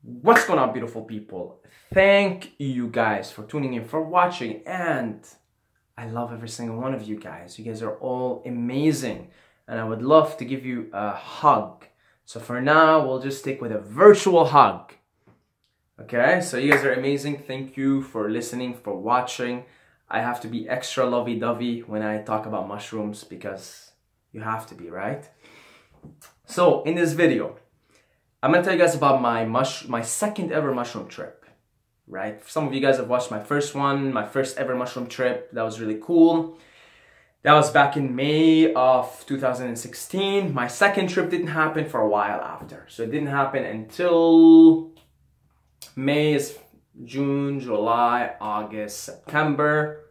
What's going on, beautiful people? Thank you guys for tuning in, for watching, and I love every single one of you guys. You guys are all amazing, and I would love to give you a hug. So for now, we'll just stick with a virtual hug. Okay, so you guys are amazing. Thank you for listening, for watching. I have to be extra lovey-dovey when I talk about mushrooms because you have to be, right? So in this video, I'm gonna tell you guys about my second ever mushroom trip, right? Some of you guys have watched my first one, my first ever mushroom trip. That was really cool. That was back in May of 2016. My second trip didn't happen for a while after. So it didn't happen until May is June, July, August, September,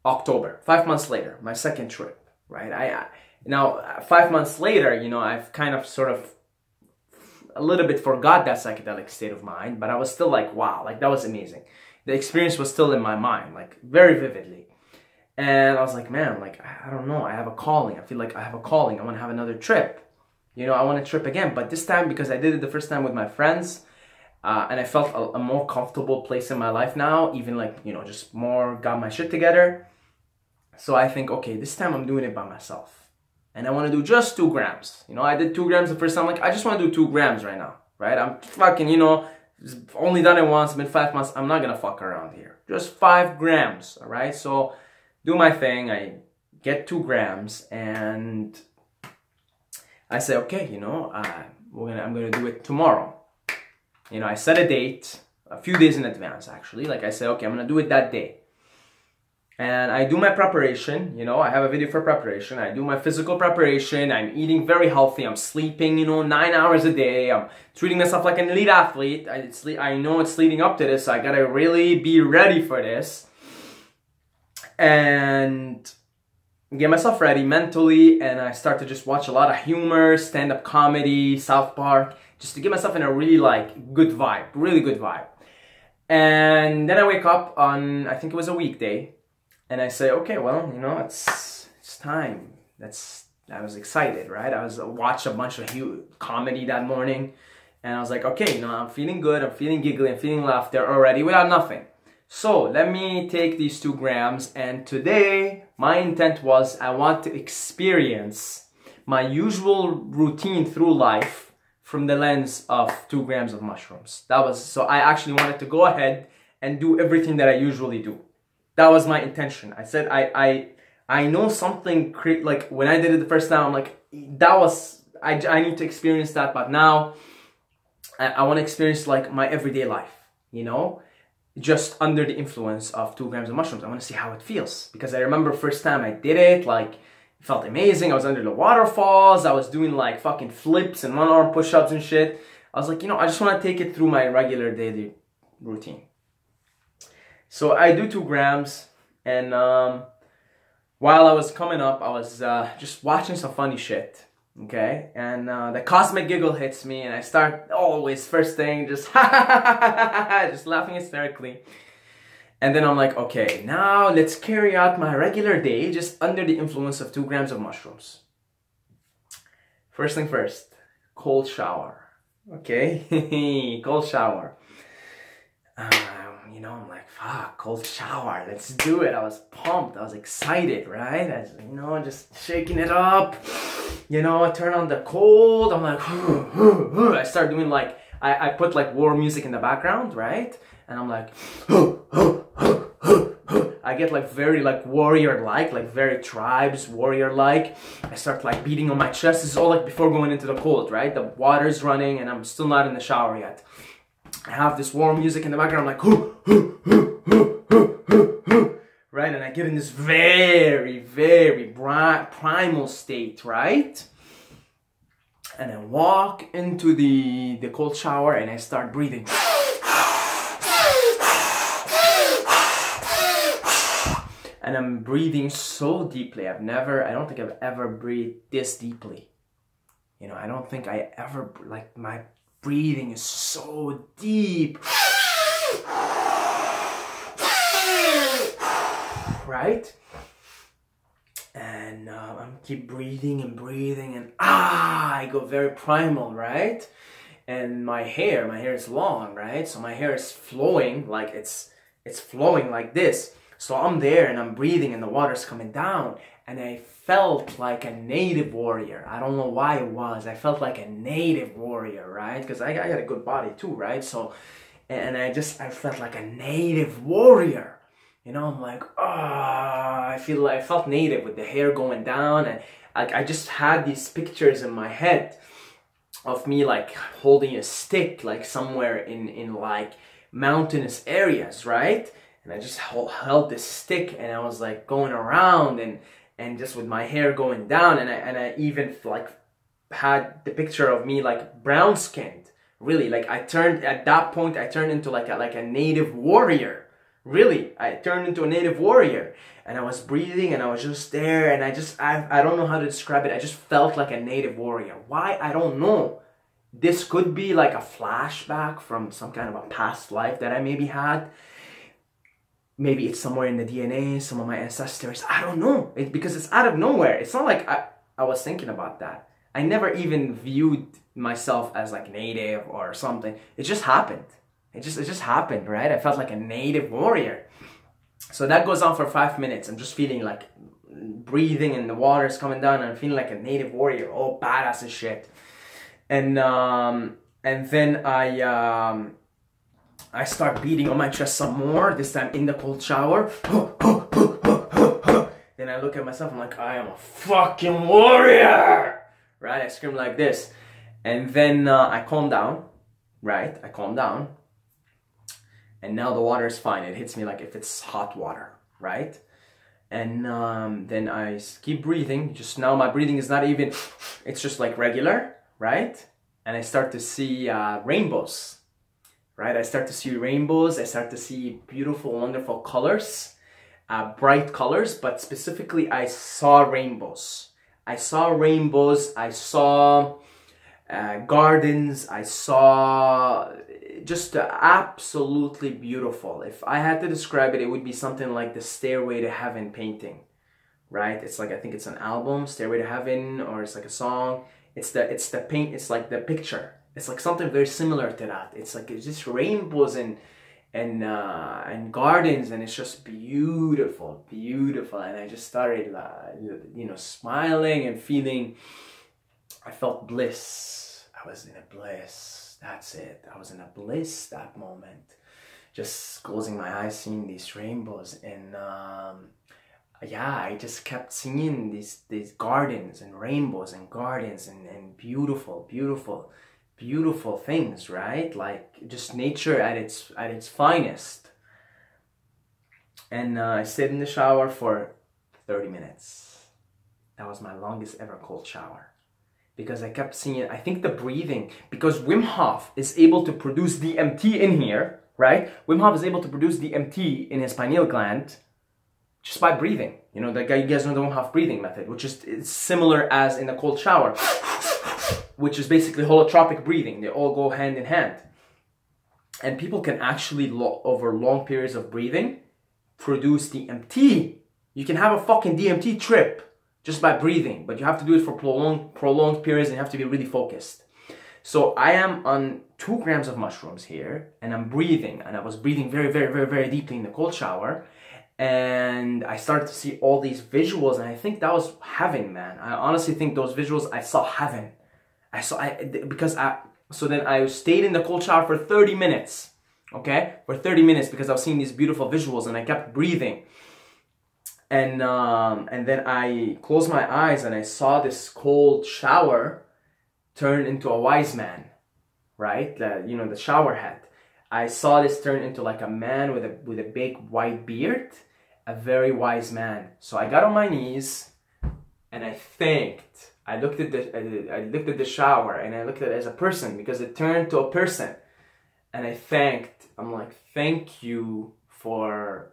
October. 5 months later, my second trip, right? Now, 5 months later, you know, I've kind of sort of a little bit forgot that psychedelic state of mind, but I was still like, wow, like that was amazing. The experience was still in my mind, like very vividly. And I was like, man, like, I don't know, I have a calling. I feel like I have a calling. I want to have another trip. You know, I want to trip again. But this time, because I did it the first time with my friends, and I felt a more comfortable place in my life now, even like, you know, just more got my shit together. So I think, okay, this time I'm doing it by myself. And I want to do just 2 grams. You know, I did 2 grams the first time. Like, I just want to do 2 grams right now, right? I'm fucking, you know, only done it once. It's been 5 months. I'm not going to fuck around here. Just 5 grams, all right? So, do my thing. I get 2 grams. And I say, okay, you know, I'm going to do it tomorrow. You know, I set a date a few days in advance, actually. Like, I say, okay, I'm going to do it that day. And I do my preparation, you know, I have a video for preparation. I do my physical preparation. I'm eating very healthy. I'm sleeping, you know, 9 hours a day. I'm treating myself like an elite athlete. I know it's leading up to this. So I gotta really be ready for this. And get myself ready mentally. And I start to just watch a lot of humor, stand-up comedy, South Park. Just to get myself in a really, like, good vibe. Really good vibe. And then I wake up on, I think it was a weekday. And I say, okay, well, you know, it's time. I was excited, right? I watched a bunch of comedy that morning. And I was like, okay, you know, I'm feeling good. I'm feeling giggly. I'm feeling laughter already without nothing. So let me take these 2 grams. And today, my intent was I want to experience my usual routine through life from the lens of 2 grams of mushrooms. So I actually wanted to go ahead and do everything that I usually do. That was my intention. I said, I know something, like when I did it the first time, I'm like, I need to experience that, but now I want to experience like my everyday life, you know, just under the influence of 2 grams of mushrooms. I want to see how it feels, because I remember first time I did it, like, it felt amazing. I was under the waterfalls. I was doing like fucking flips and 1-arm push-ups and shit. I was like, you know, I just want to take it through my regular daily routine. So I do 2 grams, and while I was coming up, I was just watching some funny shit, okay? And the cosmic giggle hits me, and I start always, first thing, just just laughing hysterically. And then I'm like, okay, now let's carry out my regular day just under the influence of 2 grams of mushrooms. First thing first, cold shower, okay? Cold shower. You know, I'm like, fuck, cold shower, let's do it. I was pumped, I was excited, right? I was, you know, just shaking it up. You know, I turn on the cold, I'm like, I start doing like, I put like war music in the background, right? And I'm like, I get like very like warrior-like, like very tribes warrior-like. I start like beating on my chest. This is all like before going into the cold, right? The water's running and I'm still not in the shower yet. I have this warm music in the background, I'm like, right? And I get in this very, very primal state, right? And I walk into the cold shower and I start breathing. And I'm breathing so deeply. I don't think I've ever breathed this deeply. You know, I don't think I ever, like, my breathing is so deep. Right? And I keep breathing and breathing and I go very primal, right? and my hair is long, right? So my hair is flowing, like it's flowing like this. So I'm there and I'm breathing and the water's coming down, and I felt like a native warrior. I don't know why it was. I felt like a native warrior, right? Because I got a good body too, right? So, and I felt like a native warrior. You know, I'm like, I felt native with the hair going down, and I just had these pictures in my head of me like holding a stick like somewhere in like mountainous areas, right? And I just held this stick, and I was like going around and just with my hair going down, and I even like had the picture of me like brown skinned, really. Like at that point I turned into like a native warrior. Really, I turned into a native warrior, and I was breathing, and I was just there, and I don't know how to describe it. I just felt like a native warrior. Why? I don't know. This could be like a flashback from some kind of a past life that I maybe had. Maybe it's somewhere in the DNA, some of my ancestors. I don't know. Because it's out of nowhere. It's not like I was thinking about that. I never even viewed myself as like native or something. It just happened. It just happened, right? I felt like a native warrior. So that goes on for 5 minutes. I'm just feeling like breathing and the water's coming down, and I'm feeling like a native warrior, all badass as shit. And then I start beating on my chest some more, this time in the cold shower. Then I look at myself, I'm like, I am a fucking warrior, right? I scream like this. And then I calm down, right? I calm down. And now the water is fine. It hits me like if it's hot water, right? And then I keep breathing. Just now my breathing is not even, it's just like regular, right? And I start to see rainbows, right? I start to see rainbows. I start to see beautiful, wonderful colors, bright colors, but specifically I saw rainbows. I saw rainbows. I saw gardens. I saw just absolutely beautiful. If I had to describe it, it would be something like the Stairway to Heaven painting, right? It's like, I think it's an album, Stairway to Heaven, or it's like a song. It's the paint. It's like the picture. It's like something very similar to that. It's like it's just rainbows and gardens, and it's just beautiful, beautiful. And I just started, you know, smiling and feeling. I felt bliss. I was in a bliss. That's it. I was in a bliss that moment. Just closing my eyes, seeing these rainbows, and yeah, I just kept seeing these gardens and rainbows and gardens and beautiful, beautiful, beautiful things, right? Like just nature at its finest. And I stayed in the shower for 30 minutes. That was my longest ever cold shower. Because I kept seeing, I think the breathing, because Wim Hof is able to produce DMT in here, right? Wim Hof is able to produce DMT in his pineal gland just by breathing. You know, you guys know the Wim Hof breathing method, which is similar as in the cold shower, which is basically holotropic breathing. They all go hand in hand. And people can actually, over long periods of breathing, produce DMT. You can have a fucking DMT trip just by breathing, but you have to do it for prolonged periods, and you have to be really focused. So I am on 2 grams of mushrooms here, and I'm breathing, and I was breathing very, very, very, very deeply in the cold shower, and I started to see all these visuals, and I think that was heaven, man. I honestly think those visuals, I saw heaven. So then I stayed in the cold shower for 30 minutes, okay? For 30 minutes, because I was seeing these beautiful visuals, and I kept breathing. And then I closed my eyes, and I saw this cold shower turn into a wise man, right? You know, the shower head. I saw this turn into like a man with a big white beard, a very wise man. So I got on my knees, and I thanked. I looked at the shower, and I looked at it as a person, because it turned to a person, and I thanked. I'm like, thank you for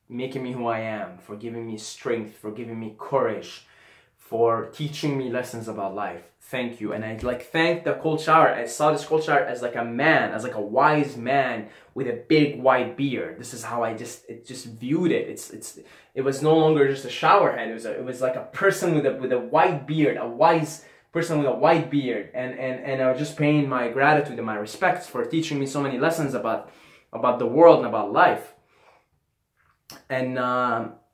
making me who I am, for giving me strength, for giving me courage, for teaching me lessons about life. Thank you. And I like thanked the cold shower. I saw this cold shower as like a man, as like a wise man with a big white beard. This is how I just viewed it. It was no longer just a shower head. It was like a person with a white beard, a wise person with a white beard, and I was just paying my gratitude and my respects for teaching me so many lessons about the world and about life. And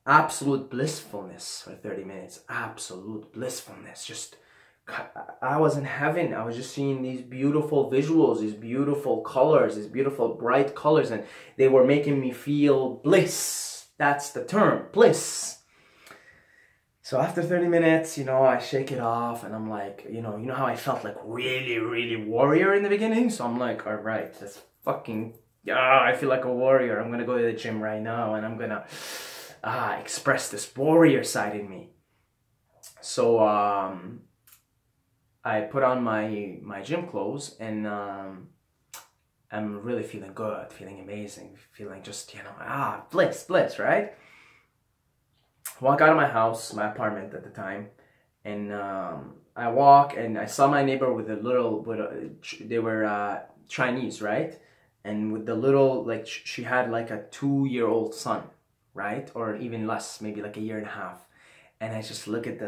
absolute blissfulness for 30 minutes. Absolute blissfulness. Just, I was in heaven. I was just seeing these beautiful visuals, these beautiful colors, these beautiful bright colors, and they were making me feel bliss. That's the term, bliss. So after 30 minutes, you know, I shake it off, and I'm like, you know how I felt like really, really warrior in the beginning? So I'm like, all right, let's fucking, I feel like a warrior. I'm gonna go to the gym right now, and I'm gonna express this warrior side in me. So I put on my gym clothes, and I'm really feeling good, feeling amazing, feeling just, you know, bliss, right? Walk out of my house, my apartment at the time, and I walk, and I saw my neighbor with they were Chinese, right? And with the little, like, she had like a 2-year-old son, right? Or even less, maybe like a year and a half. And I just look at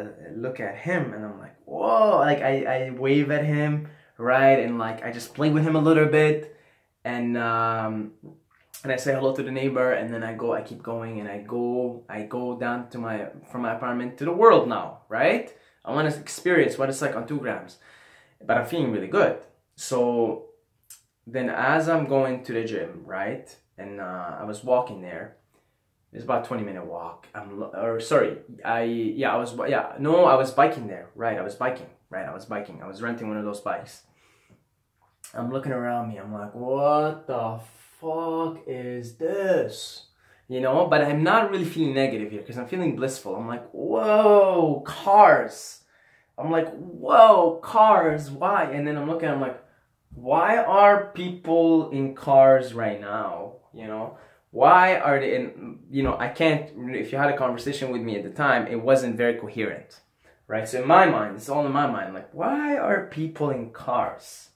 him, and I'm like, whoa, like I wave at him, right? And like I just play with him a little bit, and I say hello to the neighbor, and then I keep going, and I go down to from my apartment to the world now, right? I want to experience what it's like on 2 grams, but I'm feeling really good. So then as I'm going to the gym, right? And I was walking there. It's about a 20-minute walk. I was biking there, right? I was biking. I was renting one of those bikes. I'm looking around me. I'm like, what the fuck is this? You know, but I'm not really feeling negative here because I'm feeling blissful. I'm like, whoa, cars. I'm like, whoa, cars, why? And then I'm looking, I'm like, why are people in cars right now? You know, why are they in, you know, I can't, if you had a conversation with me at the time, it wasn't very coherent, right? So in my mind, it's all in my mind, like, why are people in cars?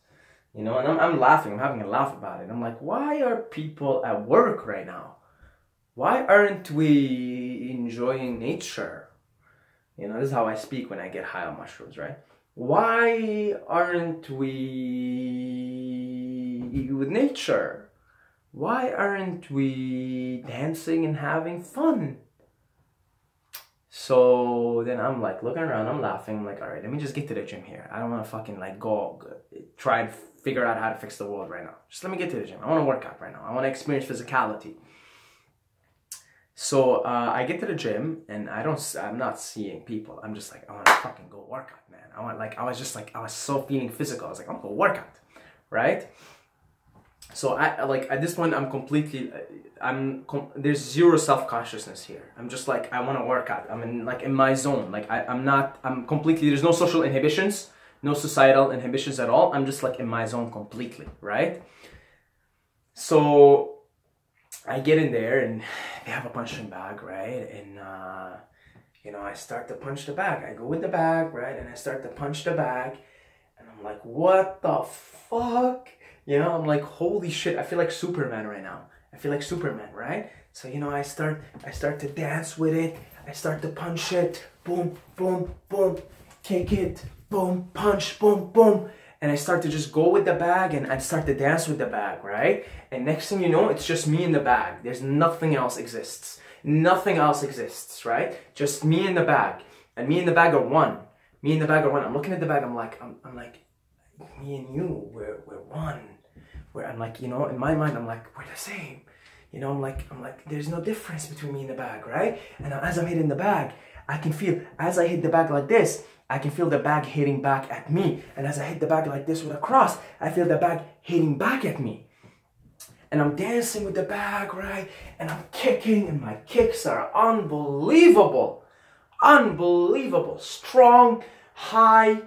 You know, and I'm laughing, I'm having a laugh about it. I'm like, why are people at work right now? Why aren't we enjoying nature? You know, this is how I speak when I get high on mushrooms, right? Why aren't we with nature? Why aren't we dancing and having fun? So then I'm like looking around, I'm laughing, I'm like, all right, let me just get to the gym here. I don't want to fucking like go try and figure out how to fix the world right now. Just let me get to the gym. I want to work out right now. I want to experience physicality. So I get to the gym, and I'm not seeing people. I'm just like, I want to fucking go work out, man. I was so feeling physical. I was like, I'm gonna go work out, right? So at this point, there's zero self-consciousness here. I'm just like, I want to work out. I'm in my zone. Like I'm completely, there's no social inhibitions, no societal inhibitions at all. I'm just like in my zone completely, right? So I get in there, and they have a punching bag, right? And you know, I start to punch the bag. I go with the bag, right? And I start to punch the bag, and I'm like, what the fuck? You know, I'm like, holy shit, I feel like Superman right now. I feel like Superman, right? So, you know, I start to dance with it. I start to punch it. Boom, boom, boom. Kick it. Boom, punch, boom, boom. And I start to just go with the bag, and I start to dance with the bag, right? And next thing you know, it's just me and the bag. There's nothing else exists. Nothing else exists, right? Just me and the bag. And me and the bag are one. Me and the bag are one. I'm looking at the bag, I'm like, me and you, we're one. I'm like, you know, in my mind, I'm like, we're the same. You know, I'm like, there's no difference between me and the bag, right? And as I'm hitting the bag, I can feel, as I hit the bag like this, I can feel the bag hitting back at me. And as I hit the bag like this with a cross, I feel the bag hitting back at me. And I'm dancing with the bag, right? And I'm kicking, and my kicks are unbelievable. Unbelievable. Strong, high,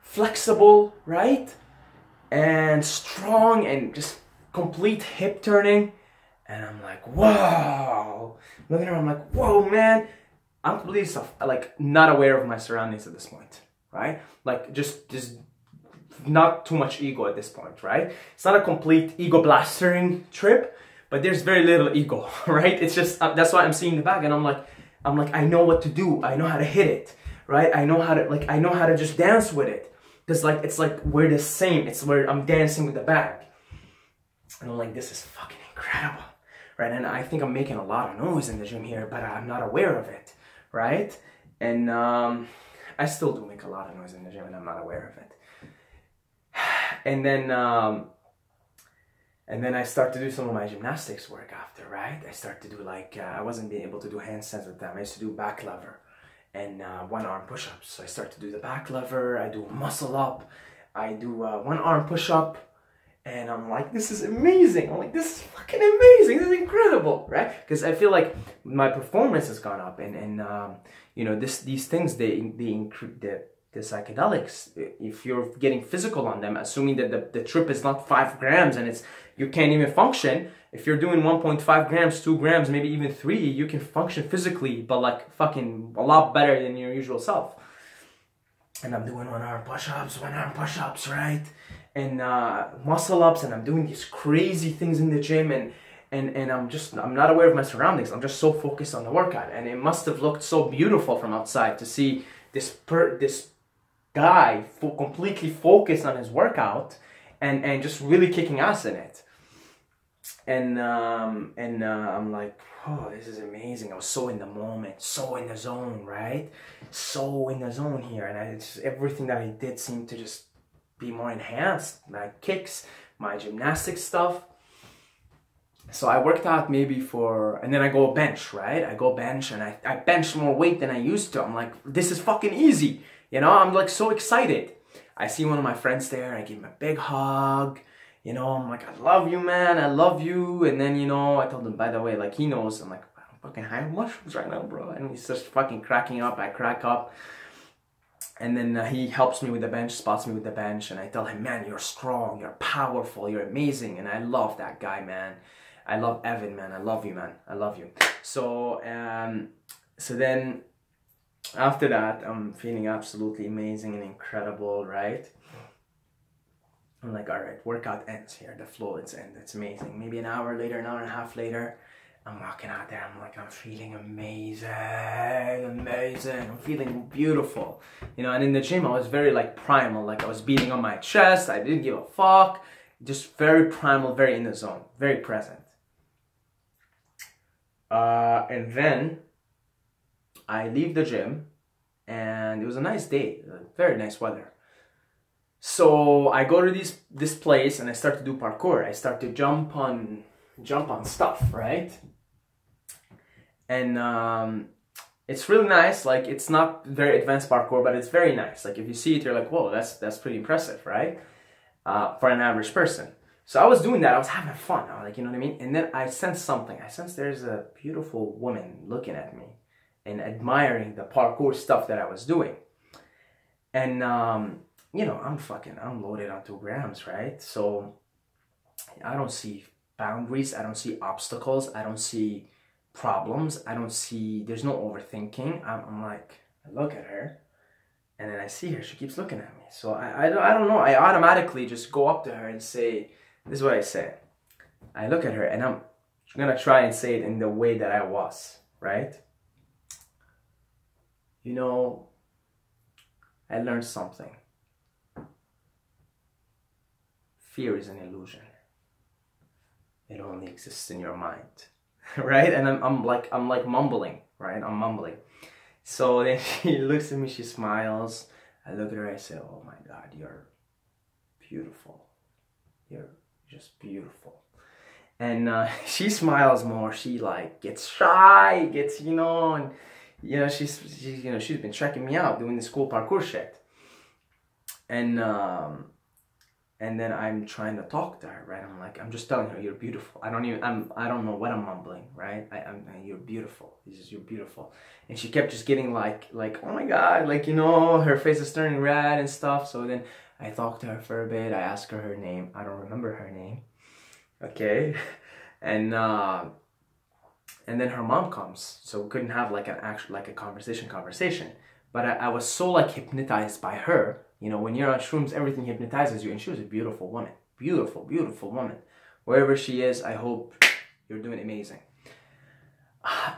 flexible, right? And strong, and just complete hip turning. And I'm like, wow. Looking around, I'm like, whoa, man. I'm completely not aware of my surroundings at this point, right? Like just not too much ego at this point, right? It's not a complete ego blastering trip, but there's very little ego, right? It's just that's why I'm seeing the bag, and I'm like, I know what to do. I know how to hit it, right? I know how to just dance with it. Because like, it's like we're the same. It's where I'm dancing with the bag. And I'm like, this is fucking incredible, right? And I think I'm making a lot of noise in the gym here, but I'm not aware of it, right? And I still do make a lot of noise in the gym and I'm not aware of it. And then I start to do some of my gymnastics work after, right? I start to do like, I wasn't being able to do handstands at the time. I used to do back lever and one arm push-ups. So I start to do the back lever, I do muscle up, I do one arm push-up, and I'm like, this is amazing. I'm like, this is fucking amazing. This is incredible, right? Because I feel like my performance has gone up, and you know, these things, they increase the psychedelics. If you're getting physical on them, assuming that the trip is not 5 grams and you can't even function. If you're doing 1.5 grams, 2 grams, maybe even 3, you can function physically, but like fucking a lot better than your usual self. And I'm doing one arm push-ups, right? And muscle ups, and I'm doing these crazy things in the gym, and I'm not aware of my surroundings. I'm just so focused on the workout, and it must have looked so beautiful from outside to see this guy completely focused on his workout and just really kicking ass in it. And I'm like, oh, this is amazing. I was so in the moment, so in the zone, right? So in the zone here, and everything that I did seemed to just be more enhanced. My kicks, my gymnastics stuff. So I worked out maybe and then I go bench, right? I go bench, and I bench more weight than I used to. I'm like, this is fucking easy. You know, I'm like so excited. I see one of my friends there, I give him a big hug. You know, I'm like, I love you, man, I love you. And then, you know, I told him, by the way, like, he knows. I'm like, I'm fucking high on mushrooms right now, bro. And he's just fucking cracking up. I crack up. And then he helps me with the bench, spots me with the bench. And I tell him, man, you're strong, you're powerful, you're amazing. And I love that guy, man. I love Evan, man. I love you, man. I love you. So, so then after that, I'm feeling absolutely amazing and incredible, right? I'm like, all right, workout ends here. The flow, it's amazing. Maybe an hour later, an hour and a half later, I'm walking out there. I'm like, I'm feeling amazing. I'm feeling beautiful. You know, and in the gym, I was very like primal. Like I was beating on my chest. I didn't give a fuck. Just very primal, very in the zone, very present. And then I leave the gym, and it was a nice day, very nice weather. So I go to this place, and I start to do parkour. I start to jump on stuff, right? And it's really nice. Like, it's not very advanced parkour, but it's very nice. Like, if you see it, you're like, whoa, that's pretty impressive, right? For an average person. So I was doing that. I was having fun. I was like, you know what I mean? And then I sensed something. I sensed there's a beautiful woman looking at me and admiring the parkour stuff that I was doing. And you know, I'm loaded on 2 grams, right? So I don't see boundaries. I don't see obstacles. I don't see problems. There's no overthinking. I'm like, I look at her, and then I see her. She keeps looking at me. So I don't know. I automatically just go up to her and say, this is what I say. I look at her, and I'm gonna try and say it in the way that I was, right? You know, I learned something. Fear is an illusion. It only exists in your mind, right? And I'm like mumbling, right? I'm mumbling. So then she looks at me, she smiles. I look at her, I say, oh my God, you're beautiful. You're just beautiful. And she smiles more. She like gets shy, gets, you know, and you know, she's been checking me out doing this cool parkour shit. And then I'm trying to talk to her, right? I'm just telling her, you're beautiful. I don't know what I'm mumbling, right? You're beautiful. You're beautiful. And she kept just getting like, oh my God, like, you know, her face is turning red and stuff. So then I talked to her for a bit. I asked her name. I don't remember her name. Okay. And then her mom comes. So we couldn't have like a conversation. But I was so like hypnotized by her. You know, when you're on shrooms, everything hypnotizes you. And she was a beautiful woman. Beautiful, beautiful woman. Wherever she is, I hope you're doing amazing.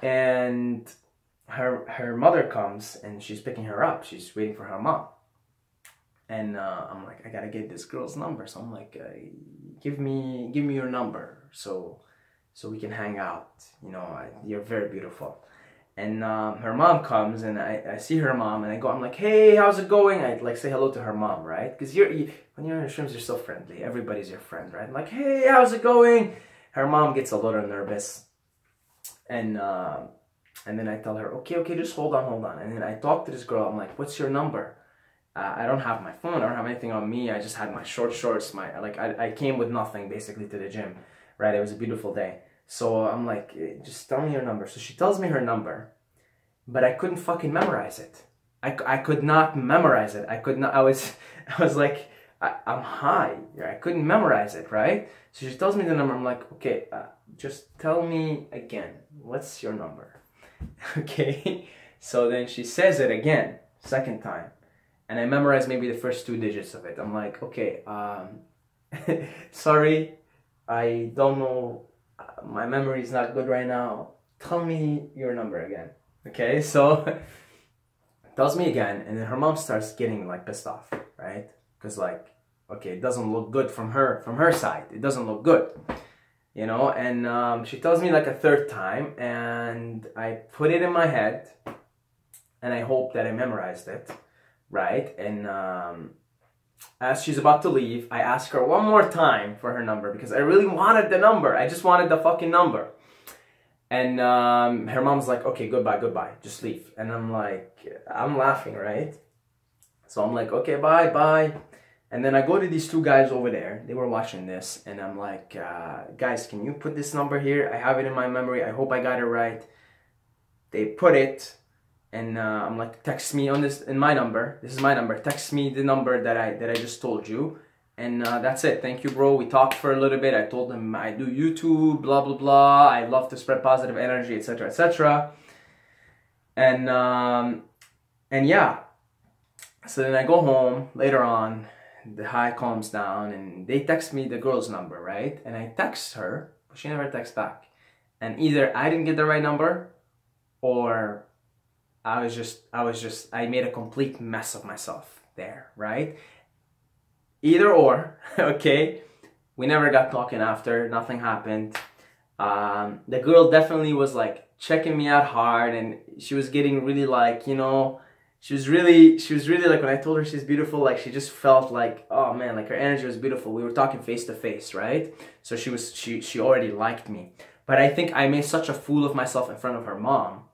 And her mother comes and she's picking her up. She's waiting for her mom. And I'm like, I gotta get this girl's number. So I'm like, give me your number so we can hang out. You know, you're very beautiful. And her mom comes and I see her mom and I'm like, hey, how's it going? I like say hello to her mom, right? Because when you're in the shrooms, you're so friendly. Everybody's your friend, right? I'm like, hey, how's it going? Her mom gets a little nervous. And then I tell her, okay, just hold on. And then I talk to this girl. I'm like, what's your number? I don't have my phone. I don't have anything on me. I just had my shorts. I came with nothing basically to the gym, right? It was a beautiful day. So I'm like, just tell me your number. So she tells me her number, but I couldn't fucking memorize it. I could not memorize it. I could not. I was like, I'm high. I couldn't memorize it, right? So she tells me the number. I'm like, okay, just tell me again. What's your number? Okay. So then she says it again, second time. And I memorized maybe the first 2 digits of it. I'm like, okay, sorry, I don't know, my memory is not good right now. Tell me your number again. Okay, so tells me again, and then her mom starts getting like pissed off, right? Because like, okay, it doesn't look good from her side. It doesn't look good, you know. And she tells me like a third time, and I put it in my head, and I hope that I memorized it. Right, and as she's about to leave, I ask her one more time for her number because I really wanted the number. I just wanted the fucking number. And her mom's like, okay, goodbye, just leave. And I'm like, I'm laughing, right? So I'm like, okay, bye. And then I go to these 2 guys over there. They were watching this, and I'm like, guys, can you put this number here? I have it in my memory. I hope I got it right. They put it. And I'm like, text me on this in my number. This is my number. Text me the number that I just told you, and that's it. Thank you, bro. We talked for a little bit. I told him I do YouTube, blah blah blah. I love to spread positive energy, etc., etc. And yeah. So then I go home later on. The high calms down, and they text me the girl's number, right? And I text her, but she never texts back. And either I didn't get the right number, or I made a complete mess of myself there, right? Either or, okay? We never got talking after, nothing happened. The girl definitely was like checking me out hard, and she was getting really like, you know, she was really like, when I told her she's beautiful, like she just felt like, oh man, like her energy was beautiful. We were talking face to face, right? So she already liked me. But I think I made such a fool of myself in front of her mom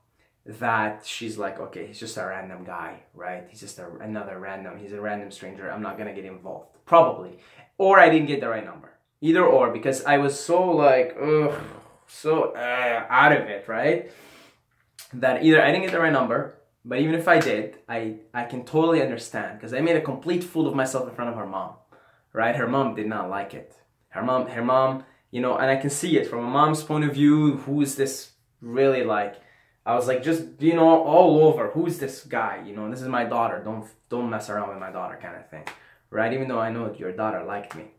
that she's like, okay, he's just a random guy, right? He's just he's a random stranger. I'm not gonna get involved, probably. Or I didn't get the right number. Either or, because I was so like, out of it, right? That either I didn't get the right number, but even if I did, I can totally understand, because I made a complete fool of myself in front of her mom, right? Her mom did not like it. Her mom, you know, and I can see it from a mom's point of view. Who is this really like? I was like, just, you know, all over. Who's this guy? You know, this is my daughter. Don't mess around with my daughter, kind of thing, right? Even though I know that your daughter liked me,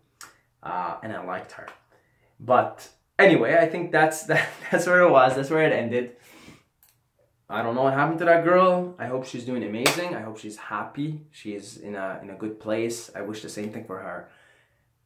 and I liked her. But anyway, I think that's where it was. That's where it ended. I don't know what happened to that girl. I hope she's doing amazing. I hope she's happy. She is in a good place. I wish the same thing for her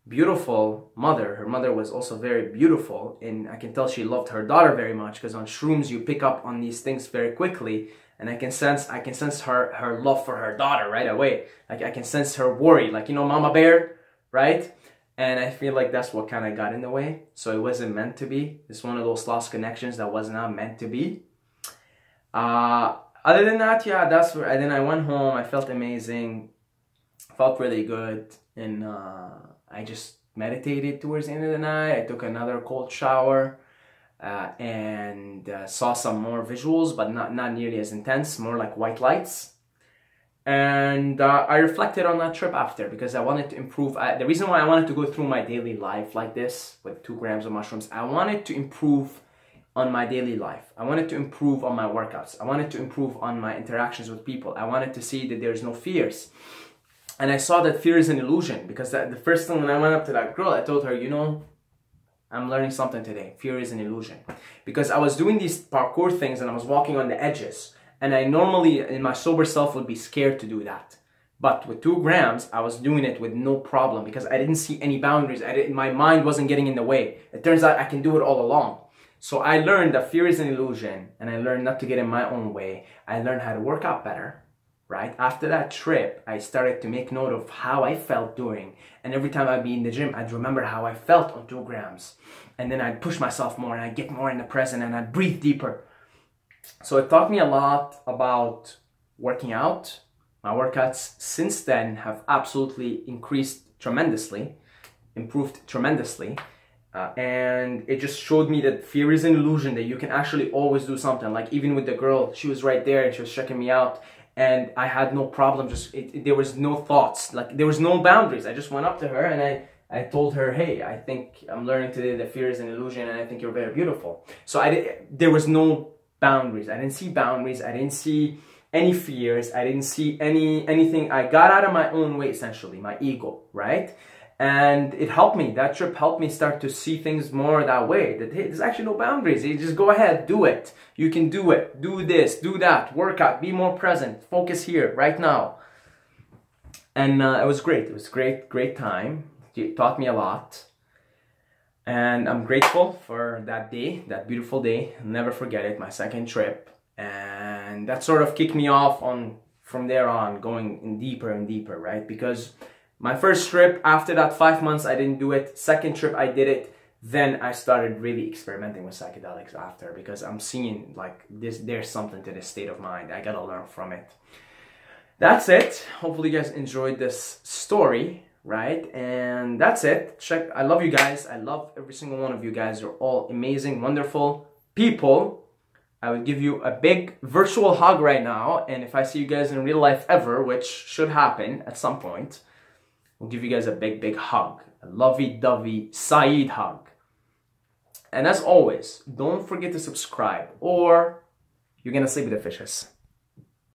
beautiful mother. Her mother was also very beautiful, and I can tell she loved her daughter very much, because on shrooms you pick up on these things very quickly, and I can sense her love for her daughter right away. Like I can sense her worry, like, you know, mama bear, right? And I feel like that's what kind of got in the way. So it wasn't meant to be. It's one of those lost connections that was not meant to be. Other than that, yeah, that's where. And then I went home. I felt amazing, felt really good, and I just meditated towards the end of the night. I took another cold shower, and saw some more visuals, but not nearly as intense, more like white lights. And I reflected on that trip after, because I wanted to improve. The reason why I wanted to go through my daily life like this with 2 grams of mushrooms, I wanted to improve on my daily life. I wanted to improve on my workouts. I wanted to improve on my interactions with people. I wanted to see that there's no fears. And I saw that fear is an illusion, because the first thing when I went up to that girl, I told her, you know, I'm learning something today. Fear is an illusion. Because I was doing these parkour things and I was walking on the edges. And I normally, in my sober self, would be scared to do that. But with 2 grams, I was doing it with no problem because I didn't see any boundaries. My mind wasn't getting in the way. It turns out I can do it all along. So I learned that fear is an illusion, and I learned not to get in my own way. I learned how to work out better, right? After that trip, I started to make note of how I felt doing. And every time I'd be in the gym, I'd remember how I felt on 2 grams. And then I'd push myself more, and I'd get more in the present, and I'd breathe deeper. So it taught me a lot about working out. My workouts since then have absolutely increased tremendously, improved tremendously. And it just showed me that fear is an illusion, that you can actually always do something. Like even with the girl, she was right there and she was checking me out, and I had no problem. There was no thoughts, like there was no boundaries. I just went up to her and I told her, hey, I think I'm learning today that fear is an illusion and I think you're very beautiful. So there was no boundaries. I didn't see boundaries. I didn't see any fears. I didn't see anything. I got out of my own way, essentially, my ego, right? And it helped me. That trip helped me start to see things more that way. That, hey, there's actually no boundaries. You just go ahead, do it. You can do it. Do this, do that. Work out. Be more present. Focus here, right now. And it was great. It was great time. It taught me a lot. And I'm grateful for that day, that beautiful day. I'll never forget it, my second trip. And that sort of kicked me off from there on, going in deeper and deeper, right? Because my first trip, after that 5 months, I didn't do it. Second trip, I did it. Then I started really experimenting with psychedelics after, because I'm seeing like there's something to this state of mind. I gotta learn from it. That's it. Hopefully you guys enjoyed this story, right? And that's it. I love you guys. I love every single one of you guys. You're all amazing, wonderful people. I would give you a big virtual hug right now. And if I see you guys in real life ever, which should happen at some point, I'll give you guys a big hug. A lovey-dovey Saeed hug. And as always, don't forget to subscribe or you're gonna sleep with the fishes.